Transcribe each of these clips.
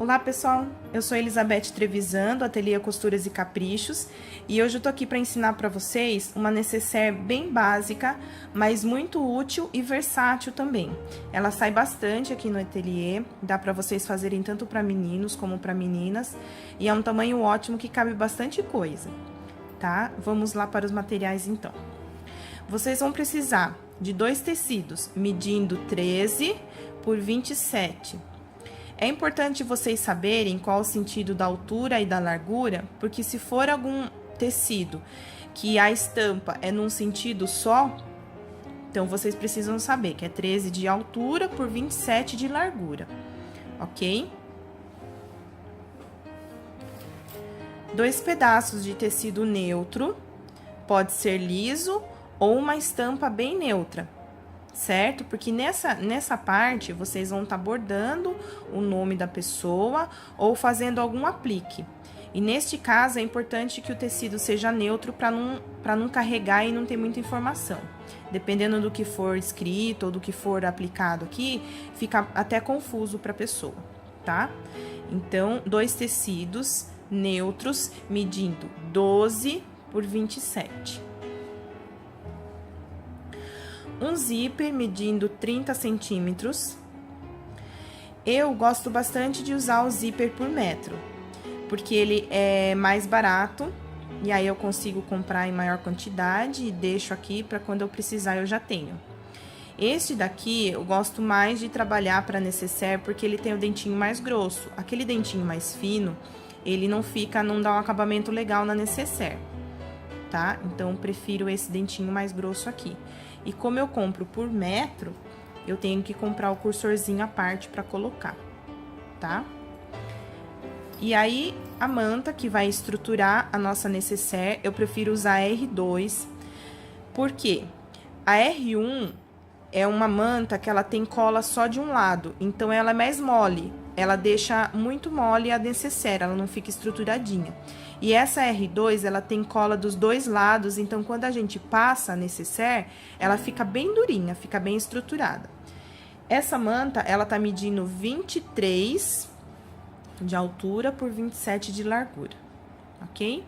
Olá pessoal, eu sou Elizabeth Trevisan, do Ateliê Costuras e Caprichos, e hoje eu tô aqui para ensinar para vocês uma nécessaire bem básica, mas muito útil e versátil também. Ela sai bastante aqui no ateliê, dá para vocês fazerem tanto para meninos como para meninas, e é um tamanho ótimo que cabe bastante coisa, tá? Vamos lá para os materiais então. Vocês vão precisar de 2 tecidos medindo 13 por 27. É importante vocês saberem qual o sentido da altura e da largura, porque se for algum tecido que a estampa é num sentido só, então vocês precisam saber que é 13 de altura por 27 de largura, ok? 2 pedaços de tecido neutro, pode ser liso ou uma estampa bem neutra. Certo? Porque nessa parte, vocês vão estar bordando o nome da pessoa ou fazendo algum aplique. E neste caso, é importante que o tecido seja neutro para não carregar e não ter muita informação. Dependendo do que for escrito ou do que for aplicado aqui, fica até confuso para a pessoa, tá? Então, 2 tecidos neutros medindo 12 por 27. Um zíper medindo 30 centímetros. Eu gosto bastante de usar o zíper por metro, porque ele é mais barato, e aí eu consigo comprar em maior quantidade e deixo aqui para quando eu precisar eu já tenho. Este daqui eu gosto mais de trabalhar para nécessaire porque ele tem o dentinho mais grosso. Aquele dentinho mais fino, ele não dá um acabamento legal na nécessaire, tá? Então, eu prefiro esse dentinho mais grosso aqui. E como eu compro por metro, eu tenho que comprar o cursorzinho à parte para colocar, tá? E aí, a manta que vai estruturar a nossa nécessaire, eu prefiro usar a R2, porque a R1 é uma manta que ela tem cola só de um lado, então ela é mais mole, ela deixa muito mole a nécessaire, ela não fica estruturadinha. E essa R2, ela tem cola dos dois lados, então quando a gente passa a nécessaire, ela fica bem durinha, fica bem estruturada. Essa manta, ela tá medindo 23 de altura por 27 de largura, ok?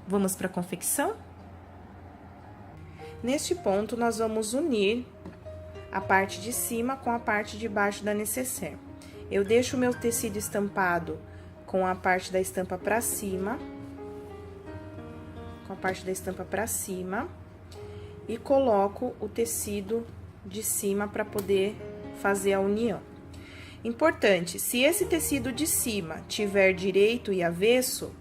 Vamos para a confecção? Neste ponto, nós vamos unir a parte de cima com a parte de baixo da nécessaire. Eu deixo o meu tecido estampado com a parte da estampa para cima, e coloco o tecido de cima para poder fazer a união. Importante, se esse tecido de cima tiver direito e avesso,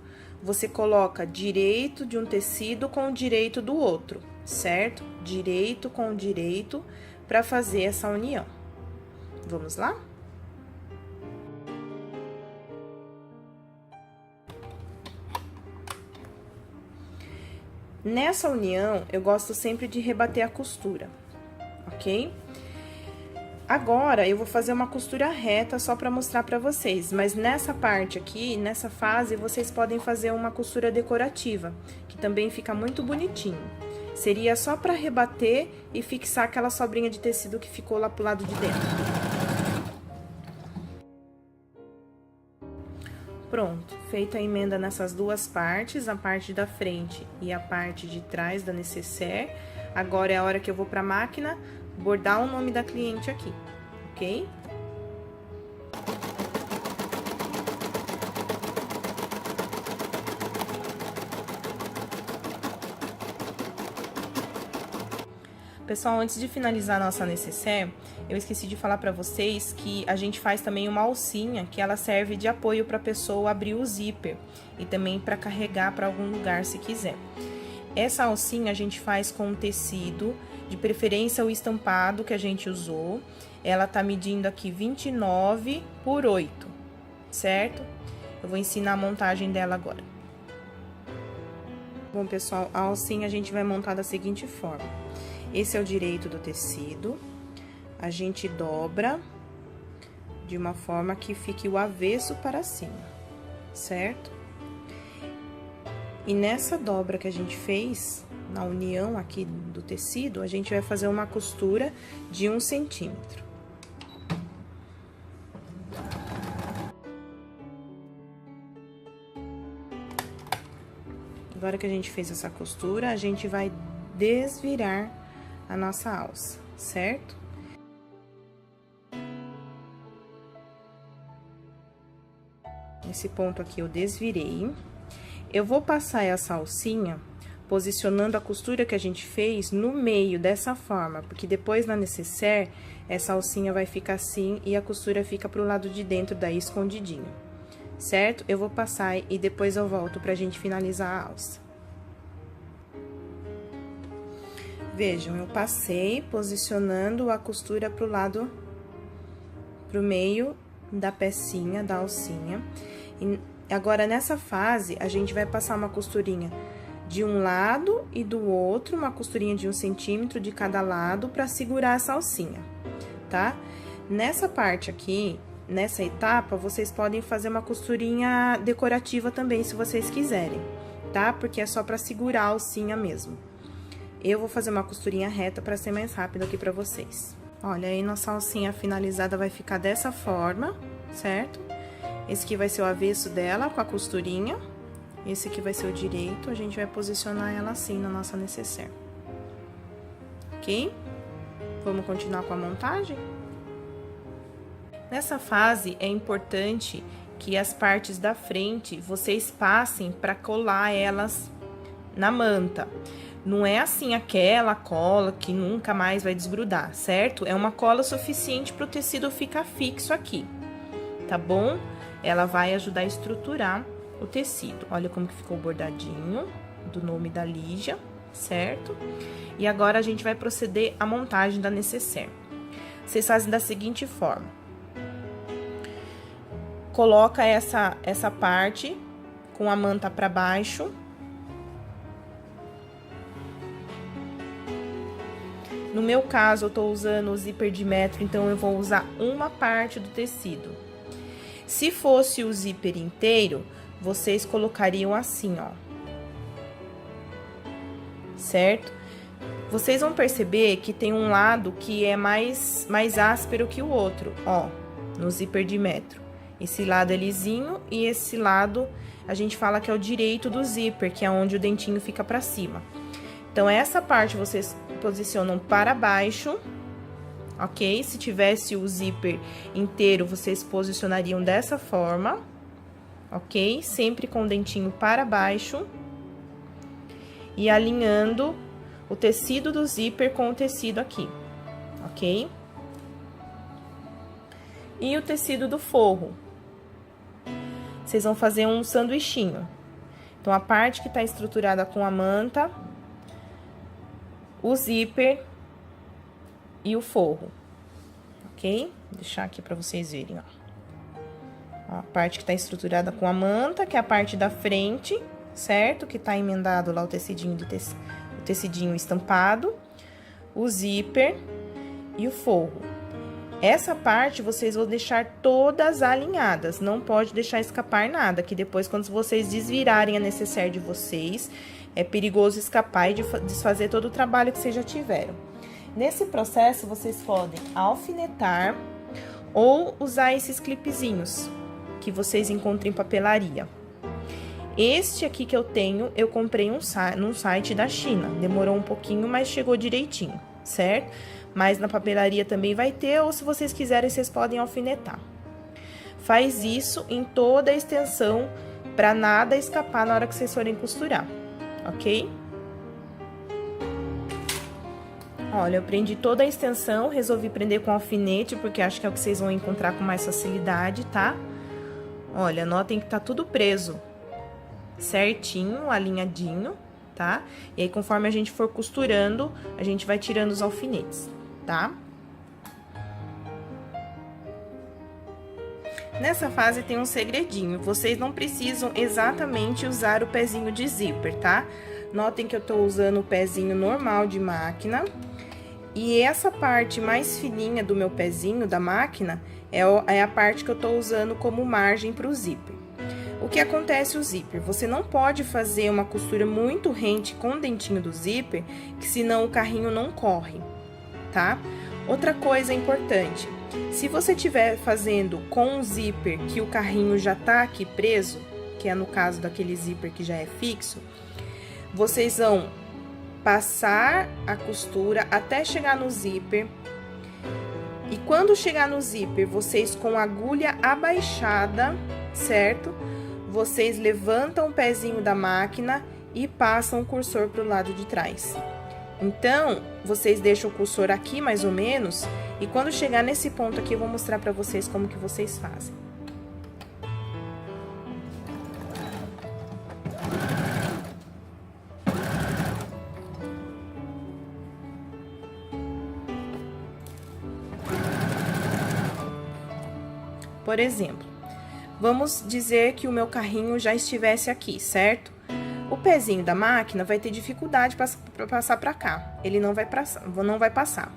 você coloca direito de um tecido com o direito do outro, certo? Direito com direito para fazer essa união. Vamos lá? Nessa união, eu gosto sempre de rebater a costura, ok? Agora, eu vou fazer uma costura reta só para mostrar para vocês, mas nessa parte aqui, nessa fase, vocês podem fazer uma costura decorativa, que também fica muito bonitinho. Seria só para rebater e fixar aquela sobrinha de tecido que ficou lá pro lado de dentro. Pronto, feita a emenda nessas duas partes, a parte da frente e a parte de trás da nécessaire. Agora é a hora que eu vou pra máquina bordar o nome da cliente aqui, ok? Pessoal, antes de finalizar a nossa nécessaire, eu esqueci de falar pra vocês que a gente faz também uma alcinha, que ela serve de apoio pra pessoa abrir o zíper e também pra carregar pra algum lugar se quiser. Essa alcinha a gente faz com tecido, de preferência o estampado que a gente usou. Ela tá medindo aqui 29 por 8, certo? Eu vou ensinar a montagem dela agora. Bom, pessoal, a alcinha a gente vai montar da seguinte forma. Esse é o direito do tecido, a gente dobra de uma forma que fique o avesso para cima, certo? E nessa dobra que a gente fez, na união aqui do tecido, a gente vai fazer uma costura de 1 centímetro. Agora que a gente fez essa costura, a gente vai desvirar a nossa alça, certo? Nesse ponto aqui eu desvirei. Eu vou passar essa alcinha posicionando a costura que a gente fez no meio dessa forma, porque depois na nécessaire, essa alcinha vai ficar assim e a costura fica pro lado de dentro daí escondidinho, certo? Eu vou passar e depois eu volto pra gente finalizar a alça. Vejam, eu passei posicionando a costura pro lado, pro meio da pecinha, da alcinha. E agora, nessa fase, a gente vai passar uma costurinha de um lado e do outro, uma costurinha de 1 centímetro de cada lado pra segurar essa alcinha, tá? Nessa parte aqui, nessa etapa, vocês podem fazer uma costurinha decorativa também, se vocês quiserem, tá? Porque é só pra segurar a alcinha mesmo. Eu vou fazer uma costurinha reta pra ser mais rápido aqui pra vocês. Olha, aí nossa alcinha finalizada vai ficar dessa forma, certo? Esse aqui vai ser o avesso dela, com a costurinha. Esse aqui vai ser o direito, a gente vai posicionar ela assim na nossa nécessaire. Ok? Vamos continuar com a montagem? Nessa fase, é importante que as partes da frente, vocês passem para colar elas na manta. Não é assim aquela cola que nunca mais vai desgrudar, certo? É uma cola suficiente para o tecido ficar fixo aqui, tá bom? Ela vai ajudar a estruturar o tecido. Olha como que ficou bordadinho, do nome da Lígia, certo? E agora, a gente vai proceder à montagem da nécessaire. Vocês fazem da seguinte forma. Coloca essa parte com a manta para baixo. No meu caso, eu tô usando o zíper de metro, então eu vou usar uma parte do tecido. Se fosse o zíper inteiro, vocês colocariam assim, ó. Certo? Vocês vão perceber que tem um lado que é mais áspero que o outro, ó, no zíper de metro. Esse lado é lisinho e esse lado a gente fala que é o direito do zíper, que é onde o dentinho fica pra cima. Então, essa parte vocês posicionam para baixo, ok? Se tivesse o zíper inteiro, vocês posicionariam dessa forma, ok? Sempre com o dentinho para baixo e alinhando o tecido do zíper com o tecido aqui, ok? E o tecido do forro. Vocês vão fazer um sanduichinho. Então, a parte que tá estruturada com a manta, o zíper e o forro, ok? Vou deixar aqui pra vocês verem, ó. A parte que tá estruturada com a manta, que é a parte da frente, certo? Que tá emendado lá o tecidinho, o tecidinho estampado, o zíper e o forro. Essa parte vocês vão deixar todas alinhadas, não pode deixar escapar nada, que depois quando vocês desvirarem a nécessaire de vocês, é perigoso escapar e desfazer todo o trabalho que vocês já tiveram. Nesse processo, vocês podem alfinetar ou usar esses clipezinhos que vocês encontram em papelaria. Este aqui que eu tenho, eu comprei num site da China. Demorou um pouquinho, mas chegou direitinho, certo? Mas na papelaria também vai ter, ou se vocês quiserem, vocês podem alfinetar. Faz isso em toda a extensão, para nada escapar na hora que vocês forem costurar, ok? Olha, eu prendi toda a extensão, resolvi prender com alfinete, porque acho que é o que vocês vão encontrar com mais facilidade, tá? Olha, notem que tá tudo preso certinho, alinhadinho, tá? E aí, conforme a gente for costurando, a gente vai tirando os alfinetes, tá? Nessa fase tem um segredinho, vocês não precisam exatamente usar o pezinho de zíper, tá? Notem que eu tô usando o pezinho normal de máquina. E essa parte mais fininha do meu pezinho da máquina é a parte que eu tô usando como margem pro zíper. O que acontece o zíper? Você não pode fazer uma costura muito rente com o dentinho do zíper, que senão o carrinho não corre, tá? Outra coisa importante, se você estiver fazendo com um zíper que o carrinho já tá aqui preso, que é no caso daquele zíper que já é fixo, vocês vão passar a costura até chegar no zíper. E quando chegar no zíper, vocês com a agulha abaixada, certo? Vocês levantam o pezinho da máquina e passam o cursor pro lado de trás. Então, vocês deixam o cursor aqui, mais ou menos, e quando chegar nesse ponto aqui, eu vou mostrar pra vocês como que vocês fazem. Por exemplo, vamos dizer que o meu carrinho já estivesse aqui, certo? O pezinho da máquina vai ter dificuldade para passar para cá, ele não vai passar.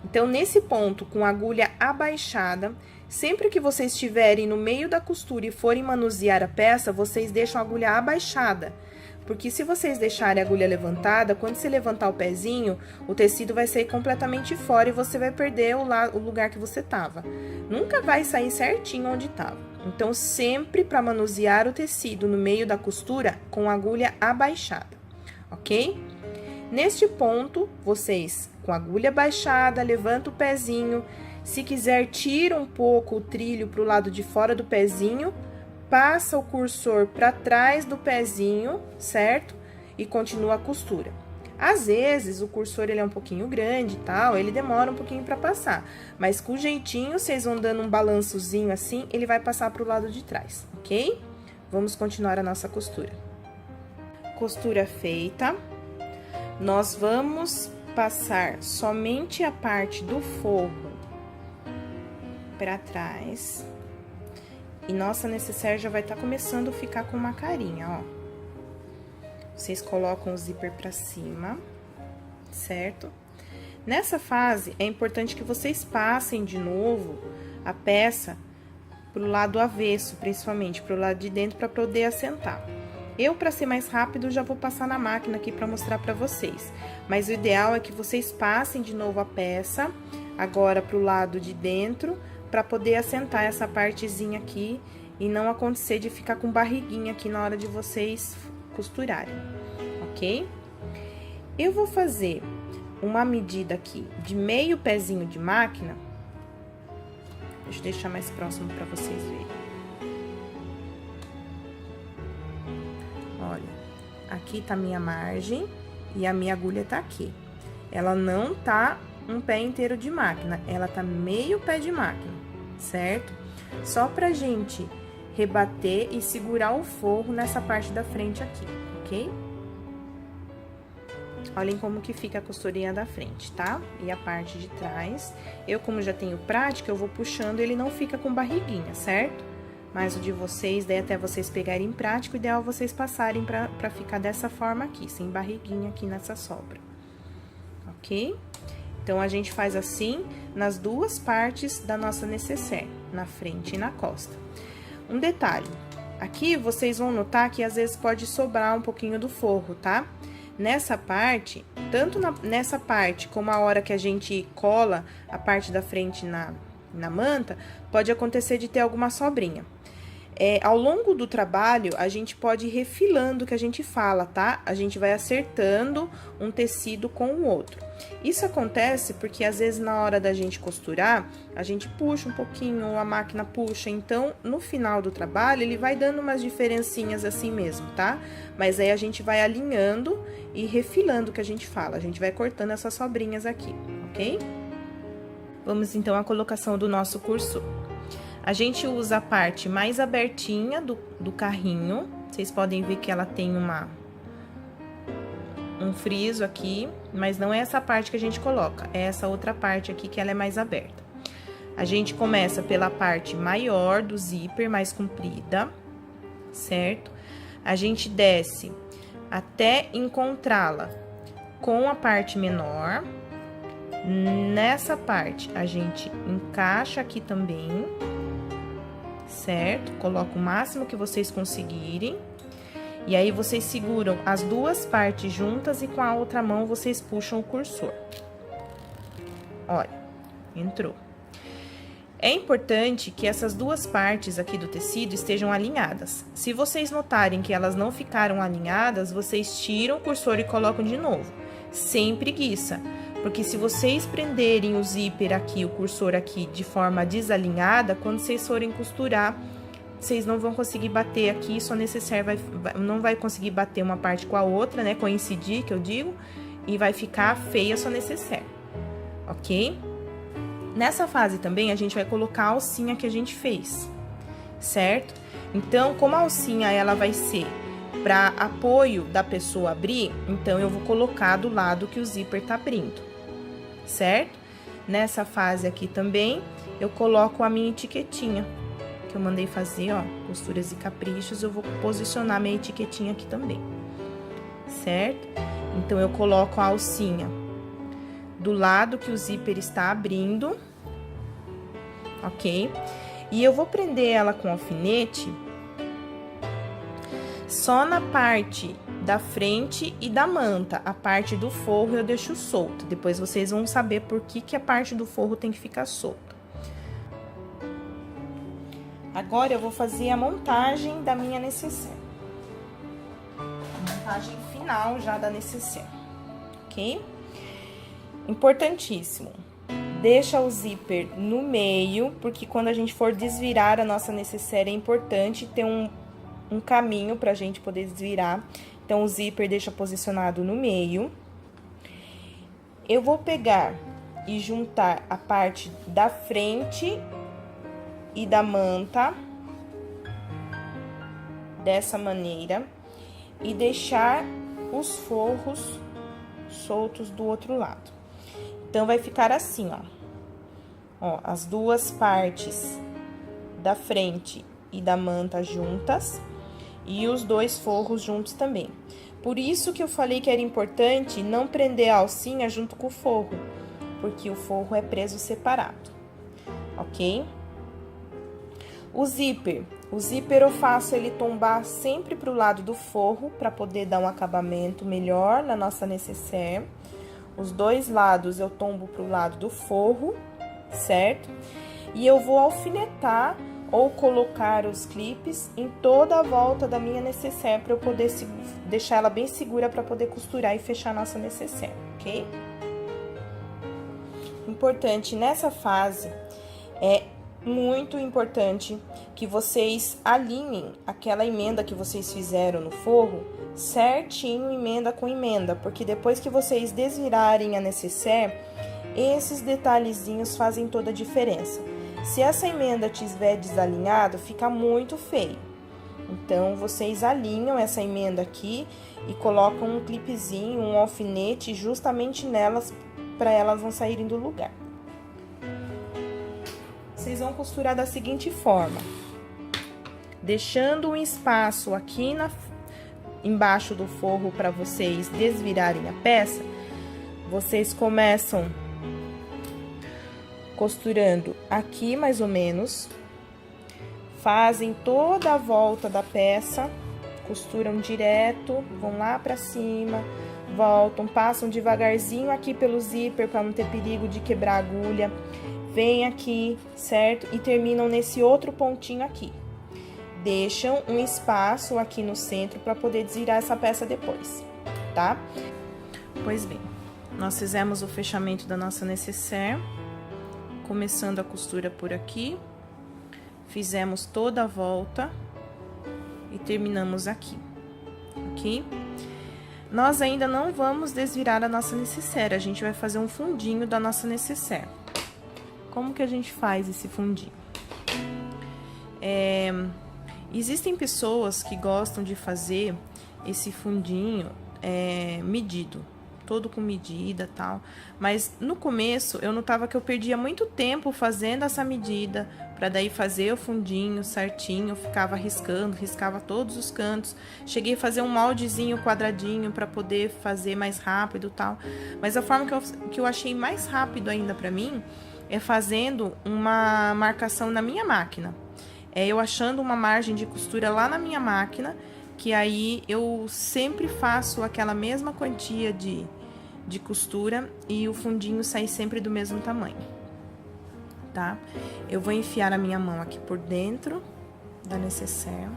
Então, nesse ponto, com a agulha abaixada, sempre que vocês estiverem no meio da costura e forem manusear a peça, vocês deixam a agulha abaixada. Porque se vocês deixarem a agulha levantada, quando você levantar o pezinho, o tecido vai sair completamente fora e você vai perder o lugar que você tava. Nunca vai sair certinho onde tava. Então, sempre para manusear o tecido no meio da costura com a agulha abaixada, ok? Neste ponto, vocês, com a agulha abaixada, levantam o pezinho. Se quiser, tira um pouco o trilho pro lado de fora do pezinho, passa o cursor para trás do pezinho, certo? E continua a costura. Às vezes, o cursor ele é um pouquinho grande e tal, ele demora um pouquinho para passar. Mas com jeitinho, vocês vão dando um balançozinho assim, ele vai passar pro lado de trás, ok? Vamos continuar a nossa costura. Costura feita. Nós vamos passar somente a parte do forro para trás. E nossa necessaire já vai estar começando a ficar com uma carinha, ó. Vocês colocam o zíper pra cima, certo? Nessa fase, é importante que vocês passem de novo a peça pro lado avesso, principalmente, pro lado de dentro, pra poder assentar. Eu, pra ser mais rápido, já vou passar na máquina aqui pra mostrar pra vocês. Mas o ideal é que vocês passem de novo a peça, agora pro lado de dentro, para poder assentar essa partezinha aqui e não acontecer de ficar com barriguinha aqui na hora de vocês costurarem, ok? Eu vou fazer uma medida aqui de meio pezinho de máquina. Deixa eu deixar mais próximo para vocês verem. Olha, aqui tá a minha margem e a minha agulha tá aqui. Ela não tá um pé inteiro de máquina, ela tá meio pé de máquina, certo? Só pra gente rebater e segurar o forro nessa parte da frente aqui, ok? Olhem como que fica a costurinha da frente, tá? E a parte de trás. Eu, como já tenho prática, eu vou puxando, ele não fica com barriguinha, certo? Mas o de vocês, daí até vocês pegarem em prática, o ideal é vocês passarem pra ficar dessa forma aqui, sem barriguinha aqui nessa sobra, ok? Então, a gente faz assim nas duas partes da nossa necessaire, na frente e na costa. Um detalhe, aqui vocês vão notar que às vezes pode sobrar um pouquinho do forro, tá? Nessa parte, tanto nessa parte como a hora que a gente cola a parte da frente na manta, pode acontecer de ter alguma sobrinha. Ao longo do trabalho, a gente pode ir refilando o que a gente fala, tá? A gente vai acertando um tecido com o outro. Isso acontece porque, às vezes, na hora da gente costurar, a gente puxa um pouquinho, ou a máquina puxa. Então, no final do trabalho, ele vai dando umas diferencinhas assim mesmo, tá? Mas aí, a gente vai alinhando e refilando o que a gente fala. A gente vai cortando essas sobrinhas aqui, ok? Vamos, então, à colocação do nosso cursor. A gente usa a parte mais abertinha do carrinho. Vocês podem ver que ela tem um friso aqui, mas não é essa parte que a gente coloca, é essa outra parte aqui que ela é mais aberta. A gente começa pela parte maior do zíper, mais comprida, certo? A gente desce até encontrá-la com a parte menor. Nessa parte, a gente encaixa aqui também, certo? Coloca o máximo que vocês conseguirem. E aí, vocês seguram as duas partes juntas e com a outra mão vocês puxam o cursor. Olha, entrou. É importante que essas duas partes aqui do tecido estejam alinhadas. Se vocês notarem que elas não ficaram alinhadas, vocês tiram o cursor e colocam de novo, sem preguiça. Porque se vocês prenderem o zíper aqui, o cursor aqui, de forma desalinhada, quando vocês forem costurar, vocês não vão conseguir bater aqui, sua necessaire não vai conseguir bater uma parte com a outra, né? Coincidir, que eu digo, e vai ficar feia a sua necessaire, ok? Nessa fase também, a gente vai colocar a alcinha que a gente fez, certo? Então, como a alcinha, ela vai ser para apoio da pessoa abrir, então, eu vou colocar do lado que o zíper tá abrindo, certo? Nessa fase aqui também, eu coloco a minha etiquetinha, que eu mandei fazer, ó, costuras e caprichos, eu vou posicionar minha etiquetinha aqui também, certo? Então, eu coloco a alcinha do lado que o zíper está abrindo, ok? E eu vou prender ela com alfinete só na parte da frente e da manta. A parte do forro eu deixo solta. Depois vocês vão saber por que a parte do forro tem que ficar solta. Agora eu vou fazer a montagem da minha necessaire. A montagem final já da necessaire, ok? Importantíssimo, deixa o zíper no meio, porque quando a gente for desvirar a nossa necessaire, é importante ter um caminho pra gente poder desvirar. Então, o zíper deixa posicionado no meio. Eu vou pegar e juntar a parte da frente e da manta, dessa maneira, e deixar os forros soltos do outro lado. Então, vai ficar assim, ó. Ó, as duas partes da frente e da manta juntas e os dois forros juntos também. Por isso que eu falei que era importante não prender a alcinha junto com o forro, porque o forro é preso separado, ok? O zíper eu faço ele tombar sempre pro lado do forro, para poder dar um acabamento melhor na nossa necessaire. Os dois lados eu tombo pro lado do forro, certo? E eu vou alfinetar ou colocar os clipes em toda a volta da minha necessaire, para eu poder deixar ela bem segura para poder costurar e fechar a nossa necessaire, ok? Importante nessa fase, é muito importante que vocês alinhem aquela emenda que vocês fizeram no forro certinho, emenda com emenda, porque depois que vocês desvirarem a necessaire, esses detalhezinhos fazem toda a diferença. Se essa emenda estiver desalinhada, fica muito feio. Então, vocês alinham essa emenda aqui e colocam um clipezinho, um alfinete justamente nelas, para elas não saírem do lugar. Vocês vão costurar da seguinte forma, deixando um espaço aqui embaixo do forro para vocês desvirarem a peça. Vocês começam costurando aqui mais ou menos, fazem toda a volta da peça, costuram direto, vão lá pra cima, voltam, passam devagarzinho aqui pelo zíper para não ter perigo de quebrar a agulha, vem aqui, certo? E terminam nesse outro pontinho aqui. Deixam um espaço aqui no centro para poder desvirar essa peça depois, tá? Pois bem, nós fizemos o fechamento da nossa necessaire, começando a costura por aqui, fizemos toda a volta e terminamos aqui, ok? Nós ainda não vamos desvirar a nossa necessaire, a gente vai fazer um fundinho da nossa necessaire. Como que a gente faz esse fundinho? Existem pessoas que gostam de fazer esse fundinho medido, todo com medida e tal, mas no começo eu notava que eu perdia muito tempo fazendo essa medida, para daí fazer o fundinho certinho, eu ficava riscando, riscava todos os cantos, cheguei a fazer um moldezinho quadradinho para poder fazer mais rápido e tal, mas a forma que eu achei mais rápido ainda para mim é fazendo uma marcação na minha máquina. Eu achando uma margem de costura lá na minha máquina, que aí eu sempre faço aquela mesma quantia de costura e o fundinho sai sempre do mesmo tamanho, tá? Eu vou enfiar a minha mão aqui por dentro da necessaire.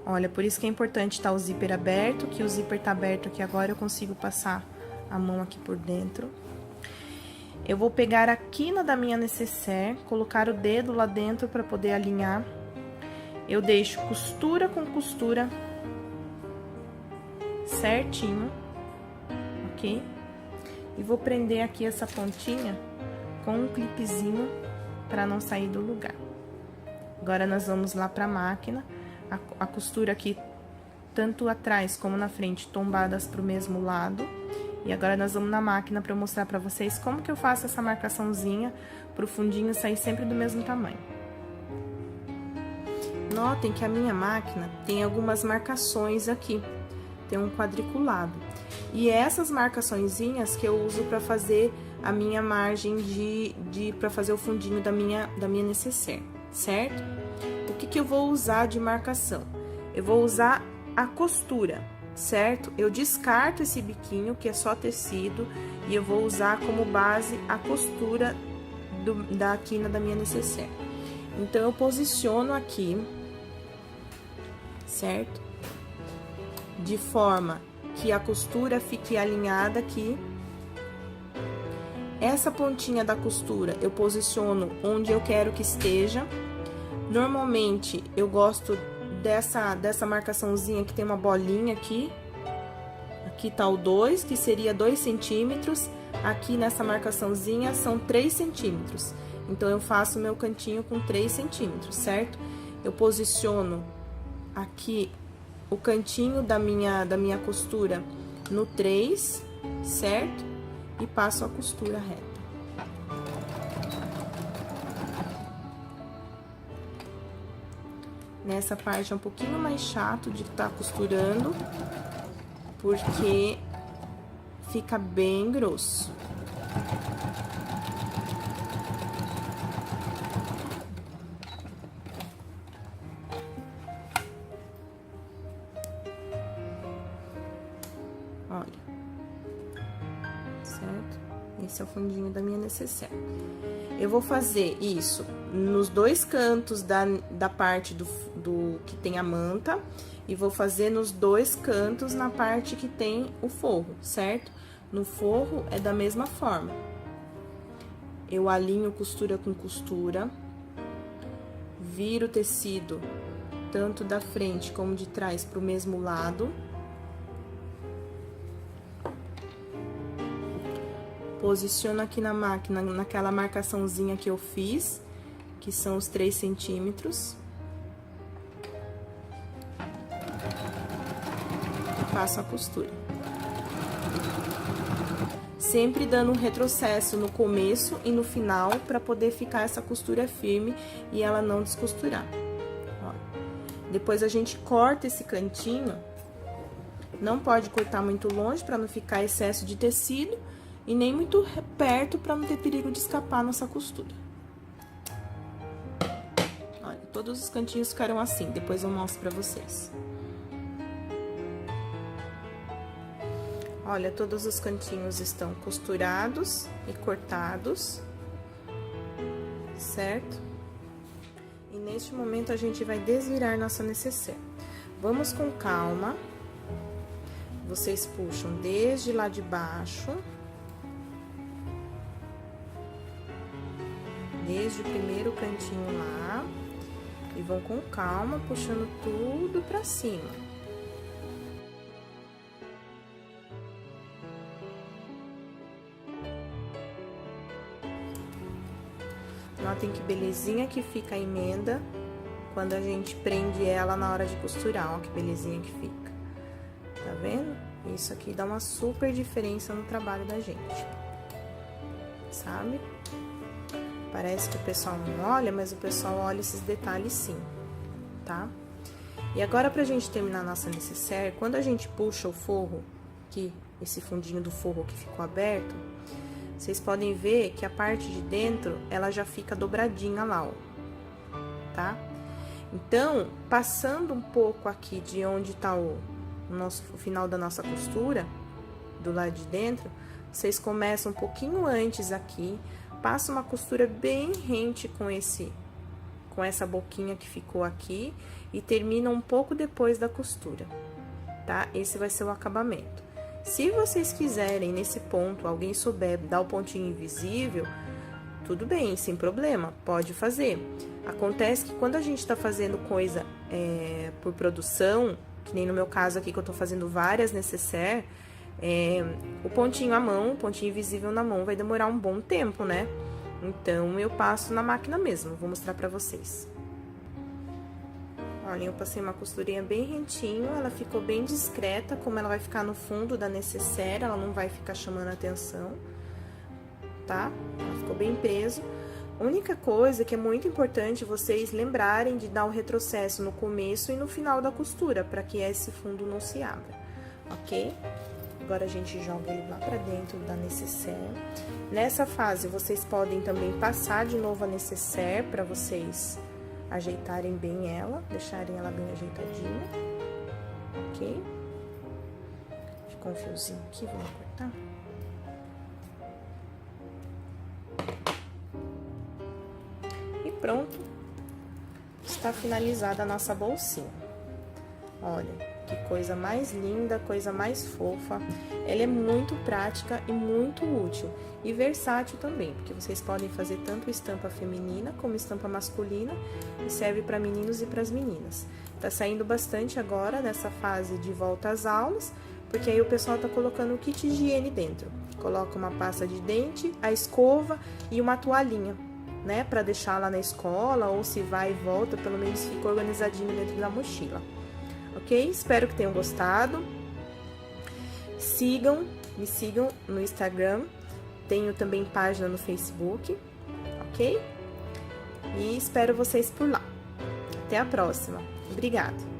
Olha, por isso que é importante estar o zíper aberto, que o zíper tá aberto aqui agora, eu consigo passar a mão aqui por dentro. Eu vou pegar a quina da minha necessaire, colocar o dedo lá dentro para poder alinhar. Eu deixo costura com costura certinho, ok? E vou prender aqui essa pontinha com um clipezinho para não sair do lugar. Agora, nós vamos lá para a máquina. A costura aqui, tanto atrás como na frente, tombadas pro mesmo lado. E agora, nós vamos na máquina para eu mostrar para vocês como que eu faço essa marcaçãozinha pro fundinho sair sempre do mesmo tamanho. Notem que a minha máquina tem algumas marcações aqui. Tem um quadriculado. E essas marcaçõezinhas que eu uso para fazer a minha margem para fazer o fundinho da minha necessaire, certo? O que eu vou usar de marcação? Eu vou usar a costura, certo? Eu descarto esse biquinho, que é só tecido, e eu vou usar como base a costura da quina da minha necessaire. Então, eu posiciono aqui, certo? De forma que a costura fique alinhada aqui. Essa pontinha da costura eu posiciono onde eu quero que esteja. Normalmente, eu gosto dessa marcaçãozinha que tem uma bolinha aqui. Aqui tá o 2, que seria 2 centímetros. Aqui nessa marcaçãozinha são 3 centímetros. Então, eu faço meu cantinho com 3 centímetros, certo? Eu posiciono aqui o cantinho da minha costura no 3, certo? E passo a costura reta. Nessa parte é um pouquinho mais chato de estar costurando, porque fica bem grosso. Olha, certo? Esse é o fundinho da minha necessaire. Eu vou fazer isso nos dois cantos da parte do que tem a manta, e vou fazer nos dois cantos na parte que tem o forro, certo? No forro é da mesma forma. Eu alinho costura com costura, viro o tecido tanto da frente como de trás para o mesmo lado. Posiciono aqui na máquina, naquela marcaçãozinha que eu fiz, que são os 3 centímetros. E passo a costura. Sempre dando um retrocesso no começo e no final, para poder ficar essa costura firme e ela não descosturar. Ó. Depois a gente corta esse cantinho. Não pode cortar muito longe, para não ficar excesso de tecido. E nem muito perto, para não ter perigo de escapar nossa costura. Olha, todos os cantinhos ficaram assim, depois eu mostro pra vocês. Olha, todos os cantinhos estão costurados e cortados, certo? E neste momento a gente vai desvirar nossa necessaire. Vamos com calma. Vocês puxam desde lá de baixo. Desde o primeiro cantinho lá, e vão com calma, puxando tudo pra cima. Notem que belezinha que fica a emenda quando a gente prende ela na hora de costurar, ó, que belezinha que fica. Tá vendo? Isso aqui dá uma super diferença no trabalho da gente, sabe? Parece que o pessoal não olha, mas o pessoal olha esses detalhes sim, tá? E agora, pra gente terminar a nossa necessaire, quando a gente puxa o forro, aqui, esse fundinho do forro que ficou aberto, vocês podem ver que a parte de dentro, ela já fica dobradinha lá, ó, tá? Então, passando um pouco aqui de onde tá o final da nossa costura, do lado de dentro, vocês começam um pouquinho antes aqui, passa uma costura bem rente com essa boquinha que ficou aqui e termina um pouco depois da costura, tá? Esse vai ser o acabamento. Se vocês quiserem, nesse ponto, alguém souber dar o pontinho invisível, tudo bem, sem problema, pode fazer. Acontece que quando a gente tá fazendo coisa por produção, que nem no meu caso aqui, que eu tô fazendo várias necessaire, o pontinho à mão, o pontinho invisível na mão, vai demorar um bom tempo, né? Então, eu passo na máquina mesmo, vou mostrar pra vocês. Olha, eu passei uma costurinha bem rentinho, ela ficou bem discreta, como ela vai ficar no fundo da necessaire, ela não vai ficar chamando a atenção, tá? Ela ficou bem preso. A única coisa que é muito importante vocês lembrarem de dar o retrocesso no começo e no final da costura, para que esse fundo não se abra, ok? Agora, a gente joga ele lá pra dentro da necessaire. Nessa fase, vocês podem também passar de novo a necessaire pra vocês ajeitarem bem ela, deixarem ela bem ajeitadinha, ok? Ficou um fiozinho aqui, vamos cortar. E pronto, está finalizada a nossa bolsinha. Olha, que coisa mais linda, coisa mais fofa. Ela é muito prática e muito útil. E versátil também, porque vocês podem fazer tanto estampa feminina como estampa masculina. E serve para meninos e para as meninas. Tá saindo bastante agora nessa fase de volta às aulas, porque aí o pessoal tá colocando o kit de higiene dentro. Coloca uma pasta de dente, a escova e uma toalhinha, né? Pra deixar lá na escola, ou se vai e volta, pelo menos fica organizadinho dentro da mochila. Ok? Espero que tenham gostado. Me sigam no Instagram. Tenho também página no Facebook, ok? E espero vocês por lá. Até a próxima. Obrigada!